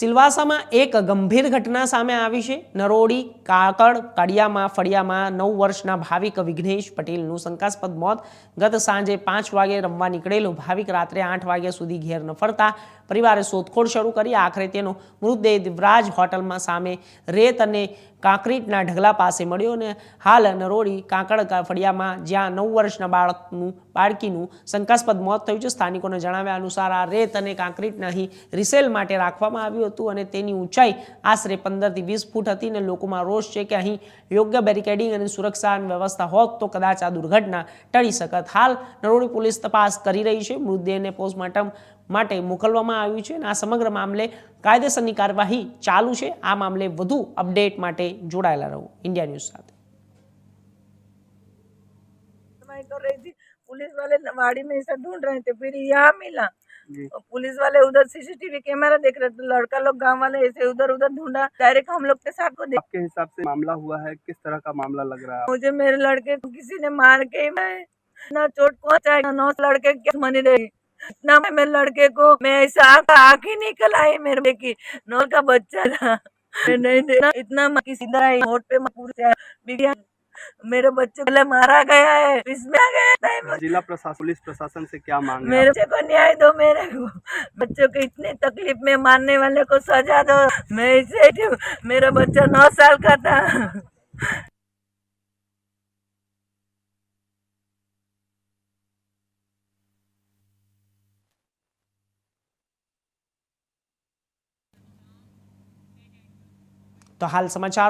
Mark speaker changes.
Speaker 1: સિલવાસામાં એક ગંભીર ઘટના સામે આવી છે। નરોડી કાકડ કડિયામાં ફળિયામાં 9 વર્ષના ભાવિક વિઘ્નેશ પટેલનું શંકાસ્પદ મોત। ગત સાંજે 5 વાગે રમવા નીકળેલો ભાવિક રાત્રે 8 વાગ્યા સુધી ઘેર ન ફરતા પરિવારે શોધખોળ શરૂ કરી। આખરે તેનો મૃતદેહ દિવ્રાજ હોટલમાં સામે રેત અને કાંકરીટના ઢગલા પાસે મળ્યો અને હાલ નરોડી કાકડ ફળિયામાં જ્યાં 9 વર્ષના બાળકીનું શંકાસ્પદ મોત થયું છે। સ્થાનિકોને જણાવ્યા અનુસાર આ રેત અને કાંકરીટને અહીં રિસેલ માટે રાખવામાં આવ્યું હતું અને તેની ઊંચાઈ આશરે 15 થી 20 ફૂટ હતી અને લોકોમાં રોષ છે કે અહીં યોગ્ય બેરિકેડિંગ અને સુરક્ષાની વ્યવસ્થા હોત તો કદાચ આ દુર્ઘટના ટળી શકત। હાલ નરોડી પોલીસ તપાસ કરી રહી છે। મૃતદેહને પોસ્ટમોર્ટમ માટે મોકલવામાં આવ્યું છે અને આ સમગ્ર મામલે કાયદેસરની કાર્યવાહી ચાલુ છે। આ મામલે વધુ અપડેટ માટે જોડાયેલા રહો इंडिया न्यूज़ સાથે।
Speaker 2: तो रही थी, पुलिस वाले वाड़ी में ऐसा ढूंढ रहे थे, फिर यहाँ मिला। पुलिस वाले उधर सीसीटीवी कैमरा देख रहे थे, लड़का लोग गांव वाले ऐसे उधर उधर ढूंढा, डायरेक्ट हम लोग के साथ को
Speaker 3: आपके हिसाब से मामला हुआ है, किस तरह का मामला लग रहा है?
Speaker 2: मुझे मेरे लड़के को किसी ने मार के मैं ना चोट पहुंचाया, 9 लड़के क्या मनी रही इतना मेरे लड़के को मैं ऐसा आँख ही निकल आई मेरे की 9 का बच्चा था। नहीं देना इतना किसी तरह होट पे पूरे मेरे बच्चे पहले मारा गया है, इसमें आ गया है।
Speaker 3: जिला प्रशासन पुलिस प्रशासन से क्या मांग है?
Speaker 2: मेरे बच्चे को न्याय दो, मेरे को बच्चों को इतनी तकलीफ में मारने वाले को सजा दो। मैं इसे मेरा बच्चा 9 साल का था।
Speaker 1: तो हाल समाचारों